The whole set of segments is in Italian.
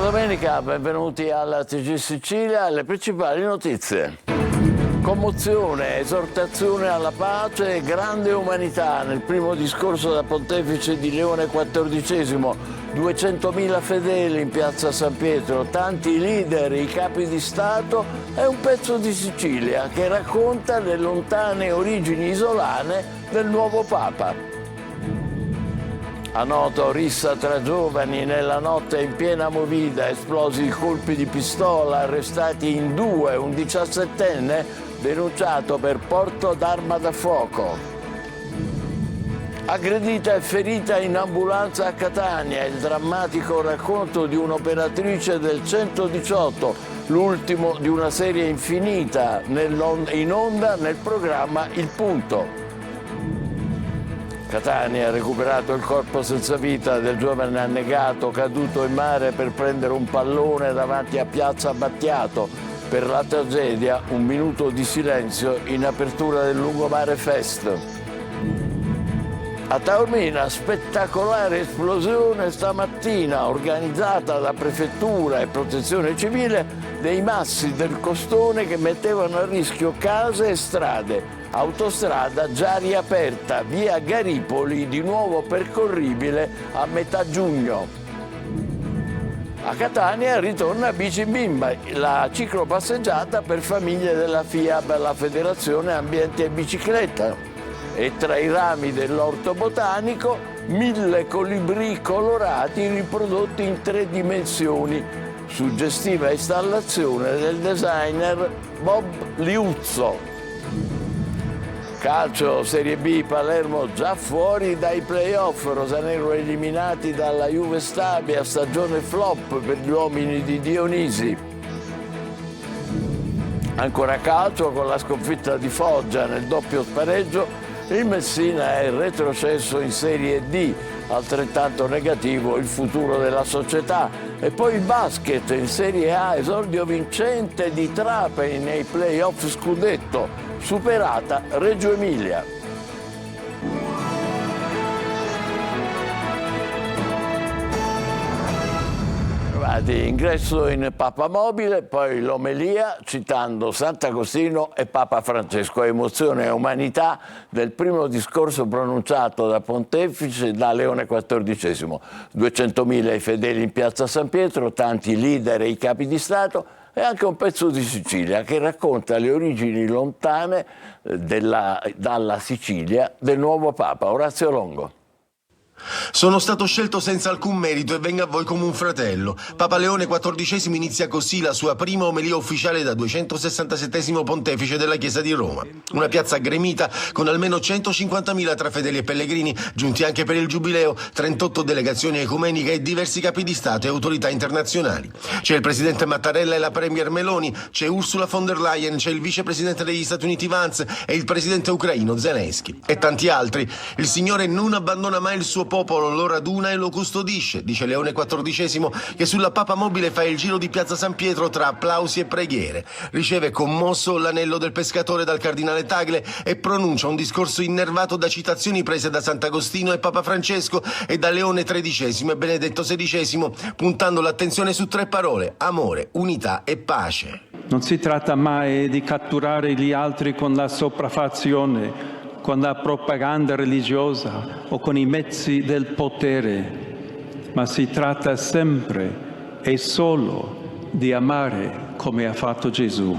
domenica, benvenuti alla TG Sicilia, alle principali notizie. Commozione, esortazione alla pace e grande umanità nel primo discorso da pontefice di Leone XIV. 200.000 fedeli in piazza San Pietro, tanti leader, i capi di Stato e un pezzo di Sicilia che racconta le lontane origini isolane del nuovo Papa. A Noto, rissa tra giovani, nella notte in piena movida, esplosi i colpi di pistola, arrestati in due, un 17enne denunciato per porto d'arma da fuoco. Aggredita e ferita in ambulanza a Catania, il drammatico racconto di un'operatrice del 118, l'ultimo di una serie infinita in onda nel programma Il Punto. Catania ha recuperato il corpo senza vita del giovane annegato caduto in mare per prendere un pallone davanti a Piazza Battiato. Per la tragedia, un minuto di silenzio in apertura del Lungomare Fest. A Taormina, spettacolare esplosione stamattina organizzata da Prefettura e Protezione Civile dei massi del costone che mettevano a rischio case e strade. Autostrada già riaperta, via Garipoli di nuovo percorribile a metà giugno. A Catania ritorna Bici Bimba, la ciclopasseggiata per famiglie della FIAB, la Federazione Ambiente e Bicicletta. E tra i rami dell'orto botanico 1000 colibrì colorati riprodotti in 3 dimensioni. Suggestiva installazione del designer Bob Liuzzo. Calcio, Serie B, Palermo già fuori dai play-off, rosanero eliminati dalla Juve Stabia, stagione flop per gli uomini di Dionisi. Ancora calcio con la sconfitta di Foggia nel doppio spareggio, il Messina è retrocesso in Serie D, altrettanto negativo il futuro della società. E poi il basket in Serie A, esordio vincente di Trapani nei play-off scudetto, superata Reggio Emilia. Ingresso in Papamobile, poi l'omelia citando Sant'Agostino e Papa Francesco. Emozione e umanità del primo discorso pronunciato da Pontefice da Leone XIV. 200.000 i fedeli in piazza San Pietro, tanti leader e i capi di Stato e anche un pezzo di Sicilia che racconta le origini lontane dalla Sicilia del nuovo Papa. Orazio Longo. Sono stato scelto senza alcun merito e vengo a voi come un fratello. Papa Leone XIV inizia così la sua prima omelia ufficiale da 267° pontefice della Chiesa di Roma. Una piazza gremita con almeno 150.000 tra fedeli e pellegrini, giunti anche per il Giubileo, 38 delegazioni ecumeniche e diversi capi di Stato e autorità internazionali. C'è il presidente Mattarella e la premier Meloni, c'è Ursula von der Leyen, c'è il vicepresidente degli Stati Uniti Vance e il presidente ucraino Zelensky. E tanti altri. Il Signore non abbandona mai il suo popolo, lo raduna e lo custodisce, dice Leone XIV, che sulla Papamobile fa il giro di piazza San Pietro tra applausi e preghiere. Riceve commosso l'anello del pescatore dal cardinale Tagle e pronuncia un discorso innervato da citazioni prese da Sant'Agostino e Papa Francesco e da Leone XIII e Benedetto XVI, puntando l'attenzione su 3 parole: amore, unità e pace. Non si tratta mai di catturare gli altri con la sopraffazione, con la propaganda religiosa o con i mezzi del potere, ma si tratta sempre e solo di amare come ha fatto Gesù.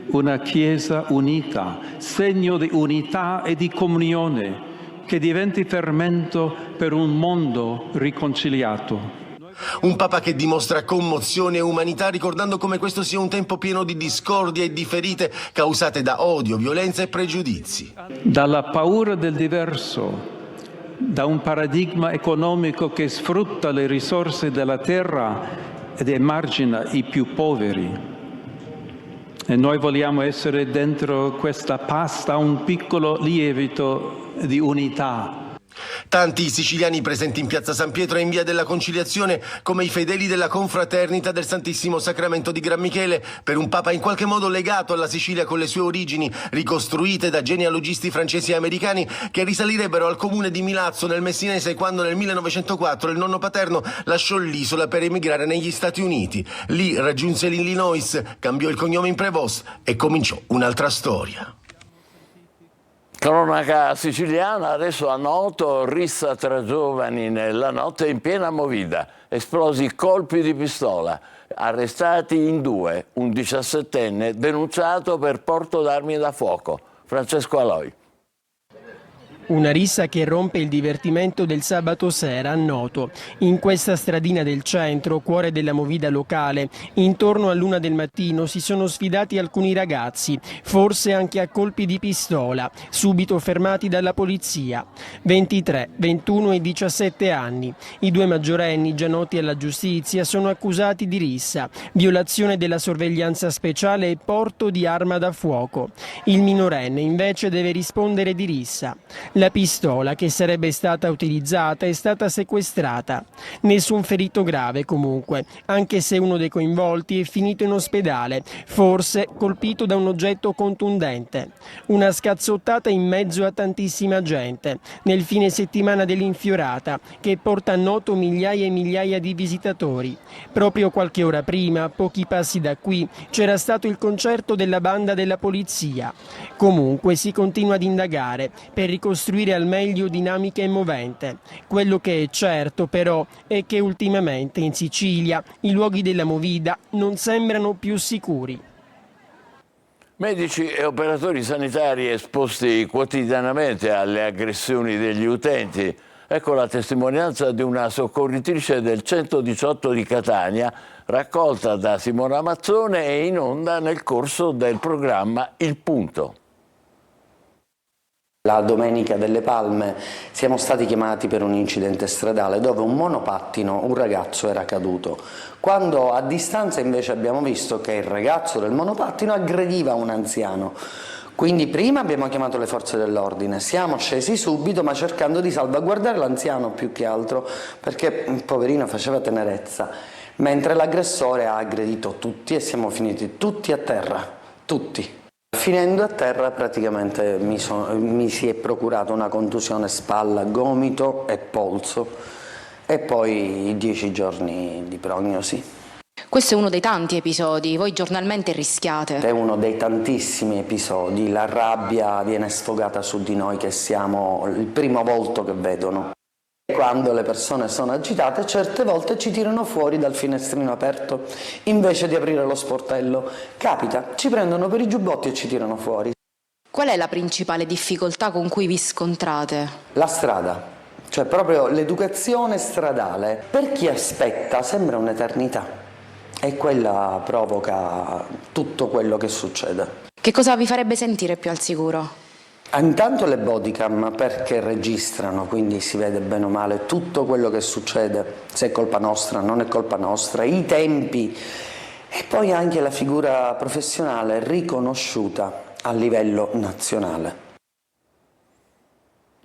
Una Chiesa unita, segno di unità e di comunione, che diventi fermento per un mondo riconciliato. Un Papa che dimostra commozione e umanità, ricordando come questo sia un tempo pieno di discordia e di ferite causate da odio, violenza e pregiudizi. Dalla paura del diverso, da un paradigma economico che sfrutta le risorse della terra ed emargina i più poveri. E noi vogliamo essere dentro questa pasta un piccolo lievito di unità. Tanti i siciliani presenti in piazza San Pietro e in via della Conciliazione come i fedeli della confraternita del Santissimo Sacramento di Gran Michele per un papa in qualche modo legato alla Sicilia con le sue origini ricostruite da genealogisti francesi e americani che risalirebbero al comune di Milazzo nel Messinese quando nel 1904 il nonno paterno lasciò l'isola per emigrare negli Stati Uniti. Lì raggiunse l'Illinois, cambiò il cognome in Prevost e cominciò un'altra storia. Cronaca siciliana, adesso a Noto, rissa tra giovani nella notte in piena movida, esplosi colpi di pistola, arrestati in 2, un 17enne denunciato per porto d'armi da fuoco. Francesco Aloi. Una rissa che rompe il divertimento del sabato sera a Noto. In questa stradina del centro, cuore della movida locale, intorno all'1 del mattino si sono sfidati alcuni ragazzi, forse anche a colpi di pistola, subito fermati dalla polizia. 23, 21 e 17 anni. I 2 maggiorenni, già noti alla giustizia, sono accusati di rissa, violazione della sorveglianza speciale e porto di arma da fuoco. Il minorenne invece deve rispondere di rissa. La pistola che sarebbe stata utilizzata è stata sequestrata. Nessun ferito grave comunque, anche se uno dei coinvolti è finito in ospedale, forse colpito da un oggetto contundente. Una scazzottata in mezzo a tantissima gente, nel fine settimana dell'Infiorata, che porta a Noto migliaia e migliaia di visitatori. Proprio qualche ora prima, a pochi passi da qui, c'era stato il concerto della banda della polizia. Comunque si continua ad indagare per ricostruire al meglio dinamica e movente. Quello che è certo però è che ultimamente in Sicilia i luoghi della movida non sembrano più sicuri. Medici e operatori sanitari esposti quotidianamente alle aggressioni degli utenti. Ecco la testimonianza di una soccorritrice del 118 di Catania, raccolta da Simona Mazzone e in onda nel corso del programma Il Punto. La domenica delle Palme siamo stati chiamati per un incidente stradale dove un monopattino, un ragazzo, era caduto. Quando a distanza invece abbiamo visto che il ragazzo del monopattino aggrediva un anziano. Quindi prima abbiamo chiamato le forze dell'ordine, siamo scesi subito ma cercando di salvaguardare l'anziano più che altro perché poverino faceva tenerezza, mentre l'aggressore ha aggredito tutti e siamo finiti tutti a terra, tutti. Finendo a terra praticamente mi si è procurata una contusione spalla, gomito e polso e poi 10 giorni di prognosi. Questo è uno dei tanti episodi, voi giornalmente rischiate. È uno dei tantissimi episodi, la rabbia viene sfogata su di noi che siamo il primo volto che vedono. Quando le persone sono agitate, certe volte ci tirano fuori dal finestrino aperto, invece di aprire lo sportello. Capita, ci prendono per i giubbotti e ci tirano fuori. Qual è la principale difficoltà con cui vi scontrate? La strada, cioè proprio l'educazione stradale. Per chi aspetta sembra un'eternità e quella provoca tutto quello che succede. Che cosa vi farebbe sentire più al sicuro? Intanto le bodycam perché registrano, quindi si vede bene o male tutto quello che succede, se è colpa nostra, non è colpa nostra, i tempi e poi anche la figura professionale riconosciuta a livello nazionale.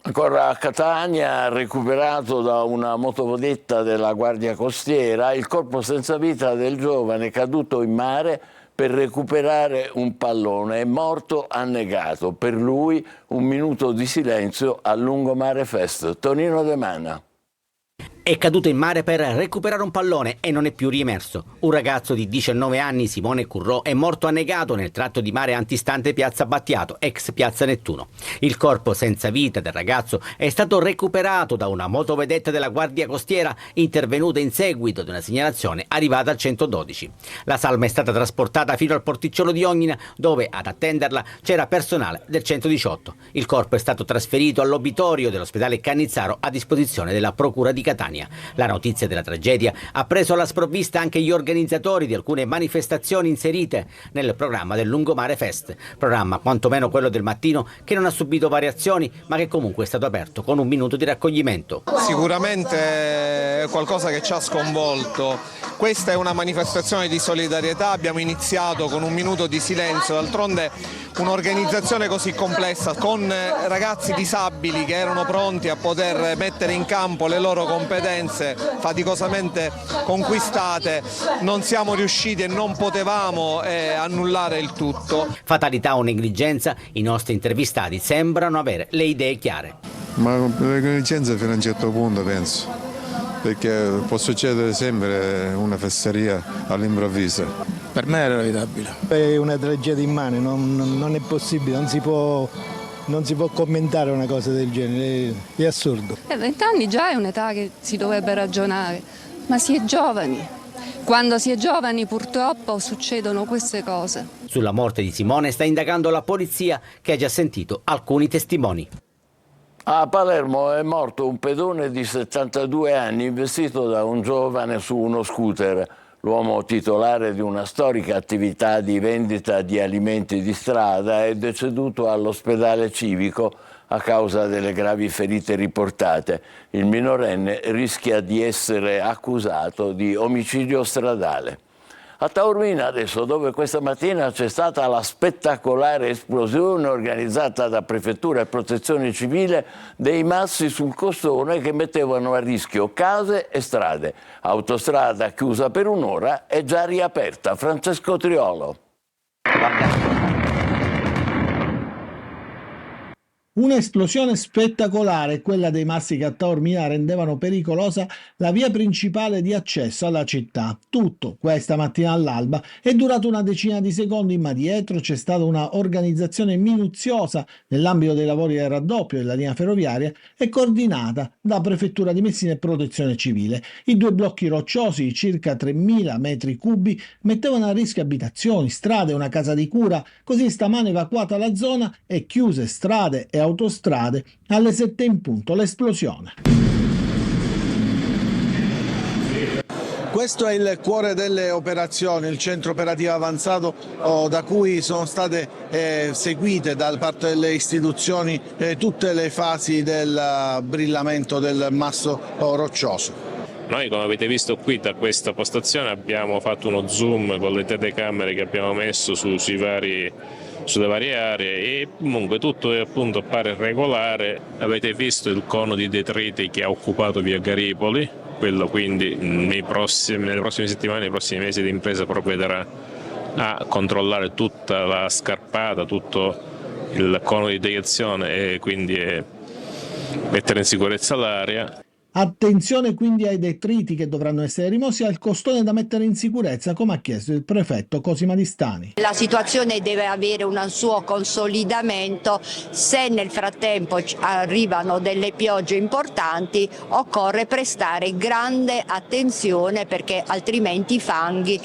Ancora a Catania, recuperato da una motovedetta della Guardia Costiera, il corpo senza vita del giovane caduto in mare per recuperare un pallone, è morto annegato. Per lui un minuto di silenzio al Lungomare Fest. Tonino De Mana. È caduto in mare per recuperare un pallone e non è più riemerso. Un ragazzo di 19 anni, Simone Currò, è morto annegato nel tratto di mare antistante Piazza Battiato, ex Piazza Nettuno. Il corpo senza vita del ragazzo è stato recuperato da una motovedetta della Guardia Costiera intervenuta in seguito ad una segnalazione arrivata al 112. La salma è stata trasportata fino al porticciolo di Ognina, dove ad attenderla c'era personale del 118. Il corpo è stato trasferito all'obitorio dell'ospedale Cannizzaro a disposizione della Procura di Catania. La notizia della tragedia ha preso alla sprovvista anche gli organizzatori di alcune manifestazioni inserite nel programma del Lungomare Fest, programma quantomeno quello del mattino che non ha subito variazioni ma che comunque è stato aperto con un minuto di raccoglimento. Sicuramente è qualcosa che ci ha sconvolto Questa è una manifestazione di solidarietà, abbiamo iniziato con un minuto di silenzio, d'altronde un'organizzazione così complessa con ragazzi disabili che erano pronti a poter mettere in campo le loro competenze faticosamente conquistate, non siamo riusciti e non potevamo annullare il tutto. Fatalità o negligenza, i nostri intervistati sembrano avere le idee chiare. Ma la negligenza fino a un certo punto, penso, perché può succedere sempre una fesseria all'improvviso. Per me era evitabile. È una tragedia immane, non è possibile, non si può commentare una cosa del genere, è assurdo. 20 anni già è un'età che si dovrebbe ragionare, ma si è giovani. Quando si è giovani purtroppo succedono queste cose. Sulla morte di Simone sta indagando la polizia, che ha già sentito alcuni testimoni. A Palermo è morto un pedone di 72 anni investito da un giovane su uno scooter. L'uomo titolare di una storica attività di vendita di alimenti di strada è deceduto all'ospedale civico a causa delle gravi ferite riportate. Il minorenne rischia di essere accusato di omicidio stradale. A Taormina adesso, dove questa mattina c'è stata la spettacolare esplosione organizzata da Prefettura e Protezione Civile dei massi sul costone che mettevano a rischio case e strade. Autostrada chiusa per un'ora è già riaperta. Francesco Triolo. Un'esplosione spettacolare, quella dei massi che a Taormina rendevano pericolosa la via principale di accesso alla città. Tutto, questa mattina all'alba, è durato una decina di secondi, ma dietro c'è stata una organizzazione minuziosa nell'ambito dei lavori del raddoppio della linea ferroviaria e coordinata da Prefettura di Messina e Protezione Civile. I due blocchi rocciosi di circa 3.000 metri cubi mettevano a rischio abitazioni, strade e una casa di cura. Così stamane evacuata la zona e chiuse strade e autostrade. Alle 7 in punto l'esplosione. Questo è il cuore delle operazioni, il centro operativo avanzato da cui sono state seguite da parte delle istituzioni tutte le fasi del brillamento del masso roccioso. Noi, come avete visto qui da questa postazione, abbiamo fatto uno zoom con le telecamere che abbiamo messo sulle varie aree e comunque tutto appunto pare regolare. Avete visto il cono di detriti che ha occupato via Garipoli, quello quindi nelle prossime settimane, nei prossimi mesi l'impresa provvederà a controllare tutta la scarpata, tutto il cono di deiezione e quindi mettere in sicurezza l'area. Attenzione quindi ai detriti che dovranno essere rimossi e al costone da mettere in sicurezza, come ha chiesto il prefetto Cosima Distani. La situazione deve avere un suo consolidamento. Se nel frattempo arrivano delle piogge importanti, occorre prestare grande attenzione perché altrimenti i fanghi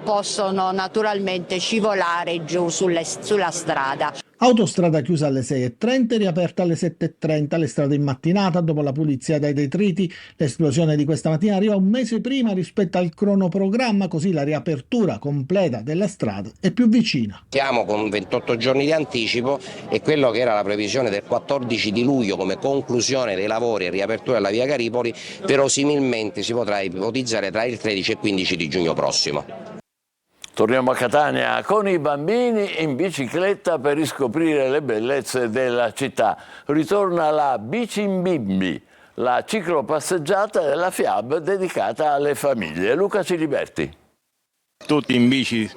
possono naturalmente scivolare giù sulla strada. Autostrada chiusa alle 6:30 e riaperta alle 7:30, le strade in mattinata dopo la pulizia dai detriti. L'esplosione di questa mattina arriva un mese prima rispetto al cronoprogramma, così la riapertura completa della strada è più vicina. Siamo con 28 giorni di anticipo e quello che era la previsione del 14 di luglio come conclusione dei lavori e riapertura della via Garipoli verosimilmente si potrà ipotizzare tra il 13 e il 15 di giugno prossimo. Torniamo a Catania con i bambini in bicicletta per riscoprire le bellezze della città. Ritorna la Bicimbimbi, la ciclopasseggiata della FIAB dedicata alle famiglie. Luca Ciliberti. Tutti in bici,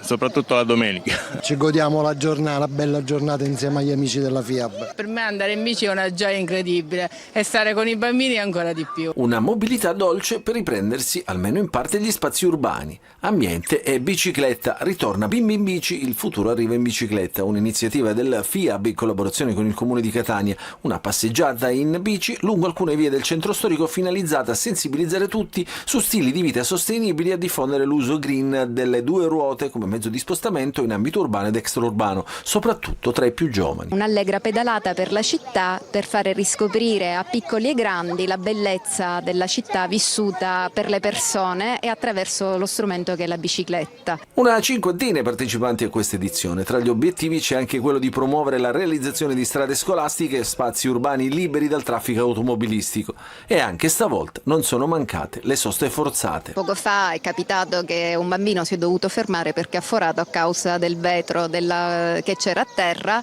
soprattutto la domenica. Ci godiamo la giornata, una bella giornata insieme agli amici della FIAB. Per me andare in bici è una gioia incredibile e stare con i bambini ancora di più. Una mobilità dolce per riprendersi almeno in parte gli spazi urbani. Ambiente e bicicletta. Ritorna Bimbi in bici, il futuro arriva in bicicletta. Un'iniziativa del FIAB in collaborazione con il Comune di Catania. Una passeggiata in bici lungo alcune vie del centro storico finalizzata a sensibilizzare tutti su stili di vita sostenibili e a diffondere l'uso green delle due ruote come mezzo mezzo di spostamento in ambito urbano ed extraurbano, soprattutto tra i più giovani. Un'allegra pedalata per la città per fare riscoprire a piccoli e grandi la bellezza della città vissuta per le persone e attraverso lo strumento che è la bicicletta. Una cinquantina i partecipanti a questa edizione. Tra gli obiettivi c'è anche quello di promuovere la realizzazione di strade scolastiche e spazi urbani liberi dal traffico automobilistico. E anche stavolta non sono mancate le soste forzate. Poco fa è capitato che un bambino si è dovuto fermare perché ha forato a causa del vetro che c'era a terra,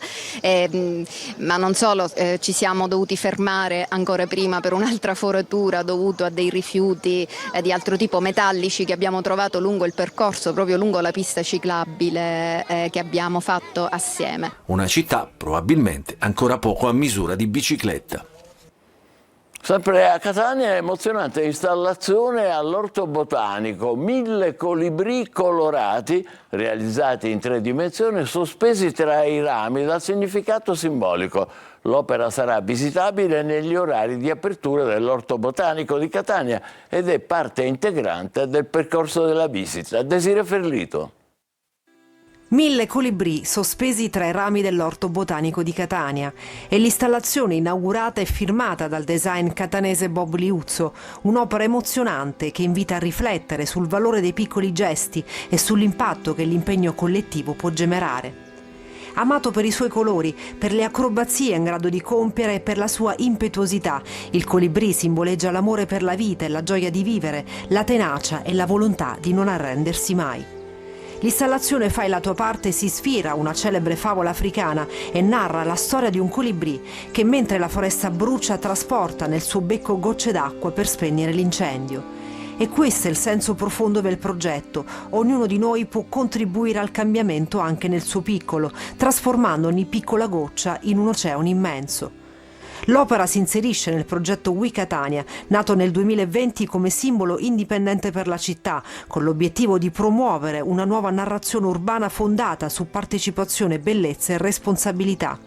ma non solo, ci siamo dovuti fermare ancora prima per un'altra foratura dovuto a dei rifiuti di altro tipo metallici che abbiamo trovato lungo il percorso, proprio lungo la pista ciclabile che abbiamo fatto assieme. Una città probabilmente ancora poco a misura di bicicletta. Sempre a Catania, emozionante installazione all'Orto Botanico, 1000 colibrì colorati realizzati in 3 dimensioni, sospesi tra i rami dal significato simbolico. L'opera sarà visitabile negli orari di apertura dell'Orto Botanico di Catania ed è parte integrante del percorso della visita. Desiree Ferlito. 1000 colibrì sospesi tra i rami dell'Orto Botanico di Catania. È l'installazione inaugurata e firmata dal design catanese Bob Liuzzo, un'opera emozionante che invita a riflettere sul valore dei piccoli gesti e sull'impatto che l'impegno collettivo può generare. Amato per i suoi colori, per le acrobazie in grado di compiere e per la sua impetuosità, il colibrì simboleggia l'amore per la vita e la gioia di vivere, la tenacia e la volontà di non arrendersi mai. L'installazione Fai la tua parte si ispira a una celebre favola africana e narra la storia di un colibrì che mentre la foresta brucia trasporta nel suo becco gocce d'acqua per spegnere l'incendio. E questo è il senso profondo del progetto. Ognuno di noi può contribuire al cambiamento anche nel suo piccolo, trasformando ogni piccola goccia in un oceano immenso. L'opera si inserisce nel progetto We Catania, nato nel 2020 come simbolo indipendente per la città, con l'obiettivo di promuovere una nuova narrazione urbana fondata su partecipazione, bellezza e responsabilità.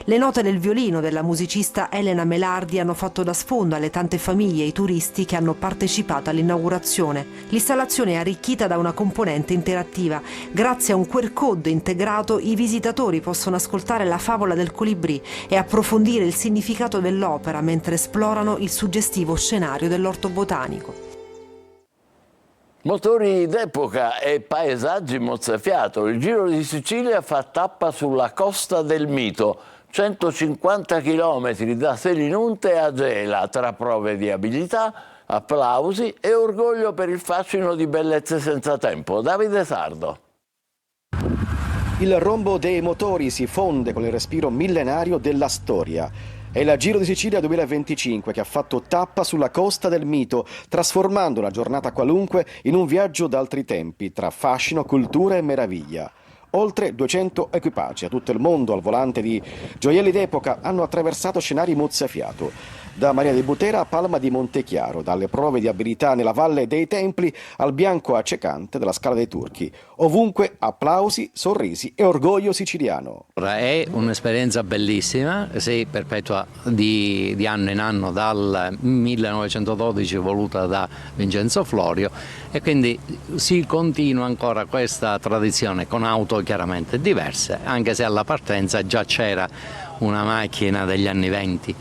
Le note del violino della musicista Elena Melardi hanno fatto da sfondo alle tante famiglie e i turisti che hanno partecipato all'inaugurazione. L'installazione è arricchita da una componente interattiva. Grazie a un QR code integrato, i visitatori possono ascoltare la favola del colibrì e approfondire il significato dell'opera mentre esplorano il suggestivo scenario dell'Orto Botanico. Motori d'epoca e paesaggi mozzafiato. Il Giro di Sicilia fa tappa sulla Costa del Mito. 150 km da Selinunte a Gela, tra prove di abilità, applausi e orgoglio per il fascino di bellezze senza tempo. Davide Sardo. Il rombo dei motori si fonde con il respiro millenario della storia. È il Giro di Sicilia 2025 che ha fatto tappa sulla Costa del Mito, trasformando una giornata qualunque in un viaggio d'altri tempi, tra fascino, cultura e meraviglia. Oltre 200 equipaggi a tutto il mondo al volante di gioielli d'epoca hanno attraversato scenari mozzafiato. Da Maria di Butera a Palma di Montechiaro, dalle prove di abilità nella Valle dei Templi al bianco accecante della Scala dei Turchi. Ovunque applausi, sorrisi e orgoglio siciliano. È un'esperienza bellissima, si perpetua di anno in anno dal 1912 voluta da Vincenzo Florio e quindi si continua ancora questa tradizione con auto chiaramente diverse, anche se alla partenza già c'era una macchina degli anni 20.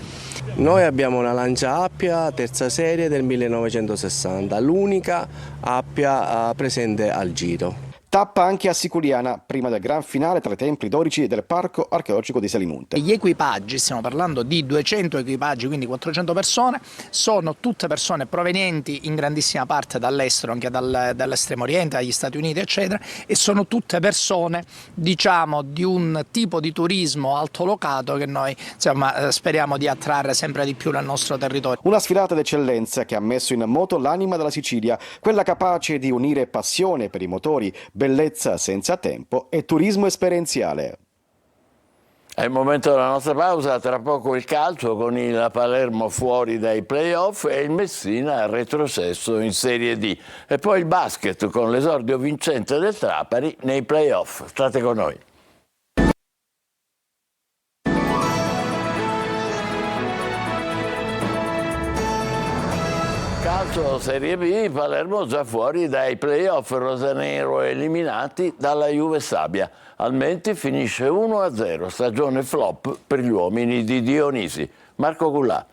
Noi abbiamo una Lancia Appia terza serie del 1960, l'unica Appia presente al Giro. Tappa anche a Siculiana, prima del gran finale tra i templi dorici del Parco Archeologico di Selinunte. Gli equipaggi, stiamo parlando di 200 equipaggi, quindi 400 persone, sono tutte persone provenienti in grandissima parte dall'estero, anche dall'estremo oriente, dagli Stati Uniti eccetera, e sono tutte persone, diciamo, di un tipo di turismo altolocato che noi speriamo di attrarre sempre di più nel nostro territorio. Una sfilata d'eccellenza che ha messo in moto l'anima della Sicilia, quella capace di unire passione per i motori, bellezza senza tempo e turismo esperienziale. È il momento della nostra pausa, tra poco il calcio con il Palermo fuori dai play-off e il Messina retrocesso in Serie D. E poi il basket con l'esordio vincente del Trapani nei play-off. State con noi. Calcio Serie B, Palermo già fuori dai playoff, rosanero eliminati dalla Juve Stabia. Al Menti finisce 1-0, stagione flop per gli uomini di Dionisi. Marco Gullà.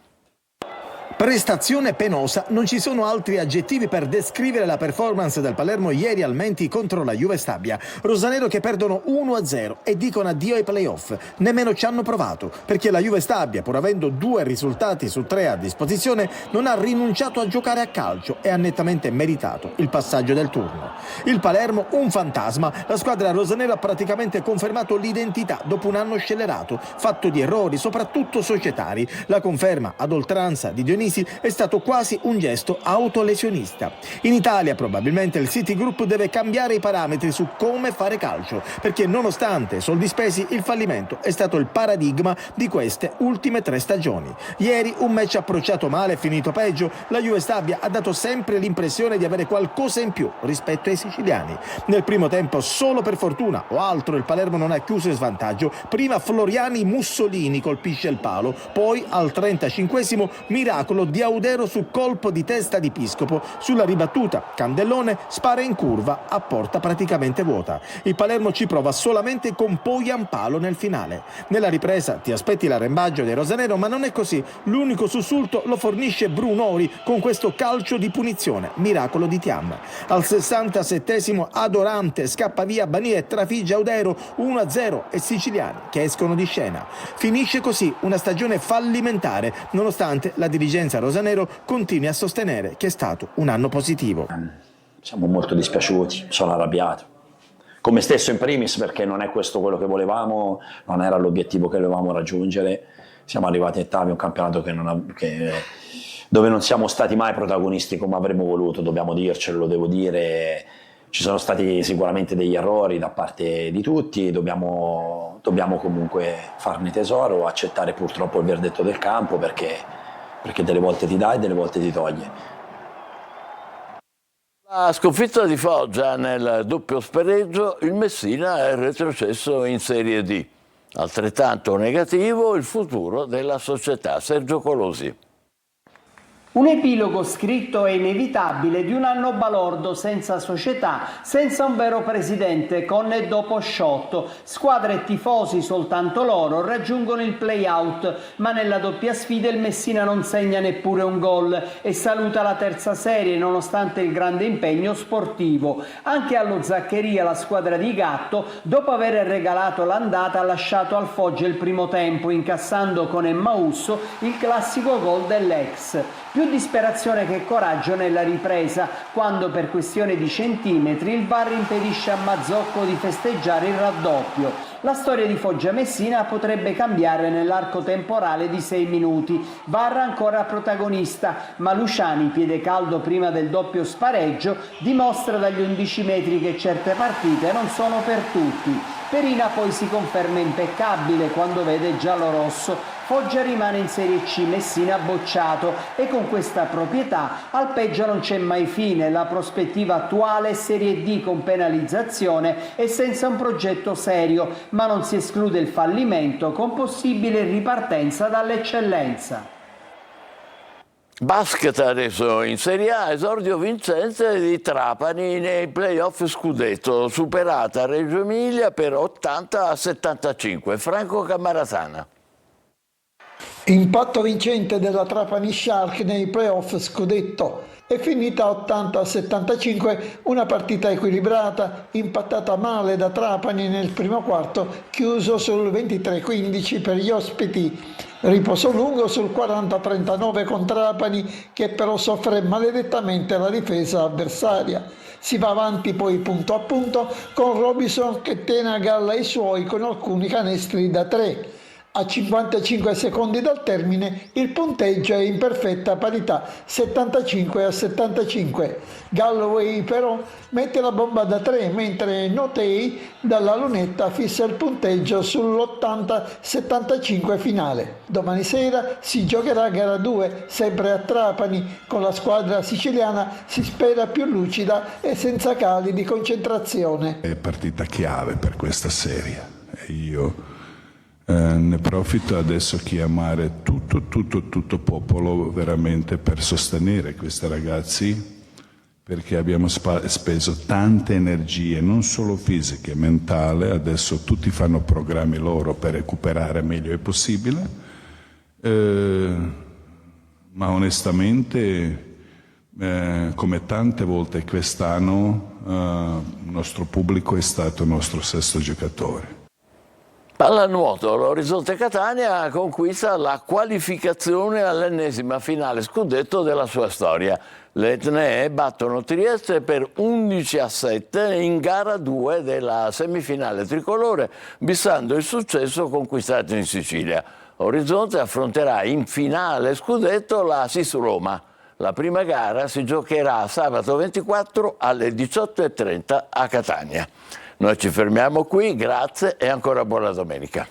Prestazione penosa, non ci sono altri aggettivi per descrivere la performance del Palermo ieri al Menti contro la Juve Stabia. Rosanero che perdono 1-0 e dicono addio ai playoff. Nemmeno ci hanno provato, perché la Juve Stabia, pur avendo 2 risultati su 3 a disposizione, non ha rinunciato a giocare a calcio e ha nettamente meritato il passaggio del turno. Il Palermo un fantasma, la squadra rosanera ha praticamente confermato l'identità dopo un anno scellerato, fatto di errori, soprattutto societari. La conferma ad oltranza di Dionisi è stato quasi un gesto autolesionista. In Italia probabilmente il City Group deve cambiare i parametri su come fare calcio, perché nonostante soldi spesi il fallimento è stato il paradigma di queste ultime 3 stagioni. Ieri un match approcciato male, finito peggio. La Juve Stabia ha dato sempre l'impressione di avere qualcosa in più rispetto ai siciliani. Nel primo tempo, solo per fortuna o altro, il Palermo non ha chiuso in svantaggio. Prima Floriani Mussolini colpisce il palo, poi al 35esimo miracolo di Audero su colpo di testa di Piscopo. Sulla ribattuta Candellone spara in curva a porta praticamente vuota. Il Palermo ci prova solamente con Poyampalo nel finale. Nella ripresa ti aspetti l'arrembaggio dei rosanero, ma non è così. L'unico sussulto lo fornisce Brunori con questo calcio di punizione, miracolo di Thiam. Al 67esimo Adorante scappa via Bania e trafigge Audero. 1-0 e siciliani che escono di scena. Finisce così una stagione fallimentare, nonostante la dirigenza rosanero continui a sostenere che è stato un anno positivo. Siamo molto dispiaciuti, sono arrabbiato. Come stesso in primis, perché non è questo quello che volevamo, non era l'obiettivo che volevamo raggiungere. Siamo arrivati a ottavi, un campionato dove non siamo stati mai protagonisti come avremmo voluto, dobbiamo dircelo, lo devo dire. Ci sono stati sicuramente degli errori da parte di tutti, dobbiamo comunque farne tesoro, accettare purtroppo il verdetto del campo, perché delle volte ti dà e delle volte ti toglie. La sconfitta di Foggia nel doppio spareggio, il Messina è retrocesso in Serie D. Altrettanto negativo il futuro della società. Sergio Colosi. Un epilogo scritto e inevitabile di un anno balordo senza società, senza un vero presidente, con e dopo Sciotto. Squadre e tifosi, soltanto loro, raggiungono il play-out, ma nella doppia sfida il Messina non segna neppure un gol e saluta la terza serie nonostante il grande impegno sportivo. Anche allo Zaccheria la squadra di Gatto, dopo aver regalato l'andata, ha lasciato al Foggia il primo tempo, incassando con Emmausso il classico gol dell'ex. Più disperazione che coraggio nella ripresa, quando per questione di centimetri il VAR impedisce a Mazzocco di festeggiare il raddoppio. La storia di Foggia Messina potrebbe cambiare nell'arco temporale di 6 minuti. VAR ancora protagonista, ma Luciani, piede caldo prima del doppio spareggio, dimostra dagli 11 metri che certe partite non sono per tutti. Perina poi si conferma impeccabile quando vede giallo-rosso. Foggia rimane in Serie C, Messina bocciato, e con questa proprietà al peggio non c'è mai fine. La prospettiva attuale è Serie D con penalizzazione e senza un progetto serio, ma non si esclude il fallimento con possibile ripartenza dall'eccellenza. Basket adesso in Serie A, esordio vincente di Trapani nei playoff scudetto, superata Reggio Emilia per 80-75. Franco Cammarasana. Impatto vincente della Trapani Shark nei playoff scudetto. È finita 80-75, una partita equilibrata, impattata male da Trapani nel primo quarto, chiuso sul 23-15 per gli ospiti. Riposo lungo sul 40-39 con Trapani, che però soffre maledettamente la difesa avversaria. Si va avanti poi punto a punto con Robinson che tiene a galla i suoi con alcuni canestri da 3. A 55 secondi dal termine il punteggio è in perfetta parità, 75-75. Galloway però mette la bomba da 3, mentre Notei dalla lunetta fissa il punteggio sull'80-75 finale. Domani sera si giocherà gara 2, sempre a Trapani, con la squadra siciliana si spera più lucida e senza cali di concentrazione. È partita chiave per questa serie. Io Ne approfitto adesso a chiamare tutto popolo veramente per sostenere questi ragazzi, perché abbiamo speso tante energie, non solo fisiche, mentali. Adesso tutti fanno programmi loro per recuperare meglio il possibile, ma onestamente, come tante volte quest'anno, il nostro pubblico è stato il nostro sesto giocatore. Pallanuoto, l'Orizzonte Catania conquista la qualificazione all'ennesima finale scudetto della sua storia. Le Etnee battono Trieste per 11-7 in gara 2 della semifinale tricolore, bissando il successo conquistato in Sicilia. Orizzonte affronterà in finale scudetto la SIS Roma. La prima gara si giocherà sabato 24 alle 18:30 a Catania. Noi ci fermiamo qui, grazie e ancora buona domenica.